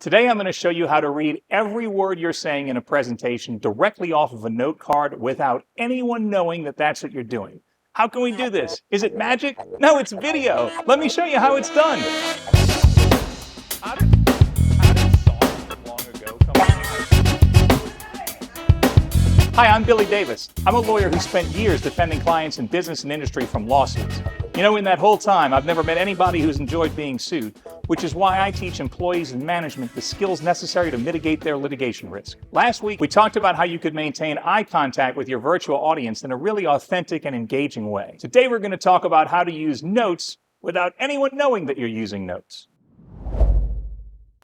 Today I'm going to show you how to read every word you're saying in a presentation directly off of a note card without anyone knowing that that's what you're doing. How can we do this? Is it magic? No, it's video. Let me show you how it's done. How did songs from long ago come on? Hi, I'm Billy Davis. I'm a lawyer who spent years defending clients in business and industry from lawsuits. You know, in that whole time, I've never met anybody who's enjoyed being sued, which is why I teach employees and management the skills necessary to mitigate their litigation risk. Last week, we talked about how you could maintain eye contact with your virtual audience in a really authentic and engaging way. Today, we're going to talk about how to use notes without anyone knowing that you're using notes.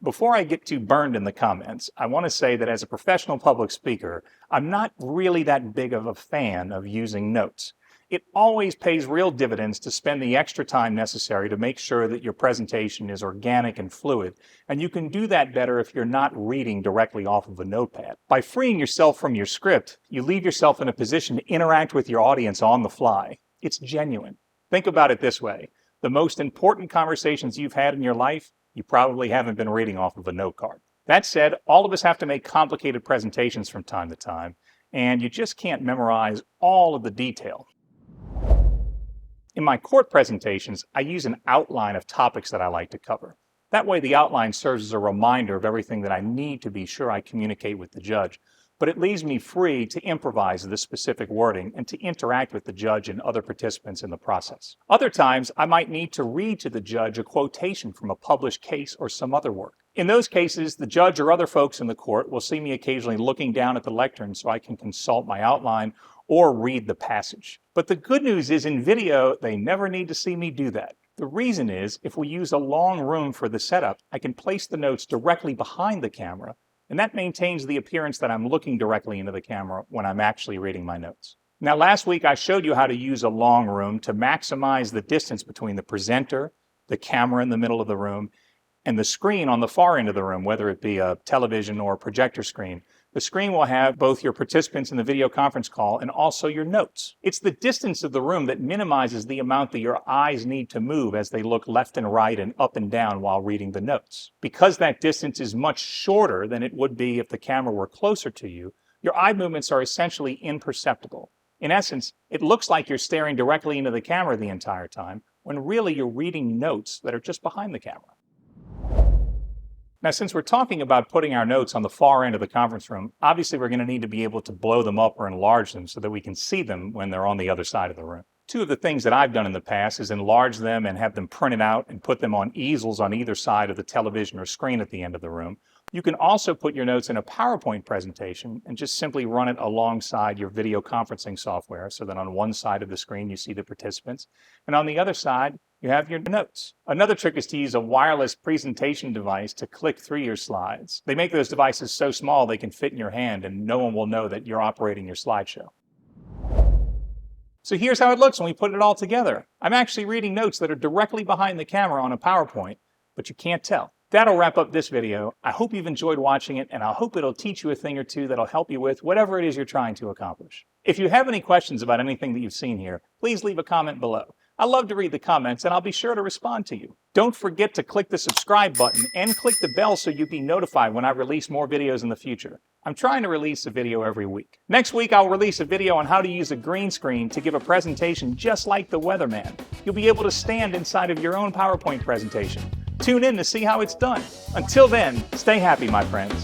Before I get too burned in the comments, I want to say that as a professional public speaker, I'm not really that big of a fan of using notes. It always pays real dividends to spend the extra time necessary to make sure that your presentation is organic and fluid, and you can do that better if you're not reading directly off of a notepad. By freeing yourself from your script, you leave yourself in a position to interact with your audience on the fly. It's genuine. Think about it this way. The most important conversations you've had in your life, you probably haven't been reading off of a note card. That said, all of us have to make complicated presentations from time to time, and you just can't memorize all of the detail. In my court presentations, I use an outline of topics that I like to cover. That way the outline serves as a reminder of everything that I need to be sure I communicate with the judge, but it leaves me free to improvise the specific wording and to interact with the judge and other participants in the process. Other times, I might need to read to the judge a quotation from a published case or some other work. In those cases, the judge or other folks in the court will see me occasionally looking down at the lectern so I can consult my outline or read the passage. But the good news is in video, they never need to see me do that. The reason is, if we use a long room for the setup, I can place the notes directly behind the camera, and that maintains the appearance that I'm looking directly into the camera when I'm actually reading my notes. Now, last week I showed you how to use a long room to maximize the distance between the presenter, the camera in the middle of the room, and the screen on the far end of the room, whether it be a television or a projector screen. The screen will have both your participants in the video conference call and also your notes. It's the distance of the room that minimizes the amount that your eyes need to move as they look left and right and up and down while reading the notes. Because that distance is much shorter than it would be if the camera were closer to you, your eye movements are essentially imperceptible. In essence, it looks like you're staring directly into the camera the entire time, when really you're reading notes that are just behind the camera. Now, since we're talking about putting our notes on the far end of the conference room, obviously we're going to need to be able to blow them up or enlarge them so that we can see them when they're on the other side of the room. Two of the things that I've done in the past is enlarge them and have them printed out and put them on easels on either side of the television or screen at the end of the room. You can also put your notes in a PowerPoint presentation and just simply run it alongside your video conferencing software so that on one side of the screen you see the participants, and on the other side you have your notes. Another trick is to use a wireless presentation device to click through your slides. They make those devices so small they can fit in your hand and no one will know that you're operating your slideshow. So here's how it looks when we put it all together. I'm actually reading notes that are directly behind the camera on a PowerPoint, but you can't tell. That'll wrap up this video. I hope you've enjoyed watching it, and I hope it'll teach you a thing or two that'll help you with whatever it is you're trying to accomplish. If you have any questions about anything that you've seen here, please leave a comment below. I love to read the comments, and I'll be sure to respond to you. Don't forget to click the subscribe button and click the bell so you'll be notified when I release more videos in the future. I'm trying to release a video every week. Next week, I'll release a video on how to use a green screen to give a presentation just like the weatherman. You'll be able to stand inside of your own PowerPoint presentation. Tune in to see how it's done. Until then, stay happy, my friends.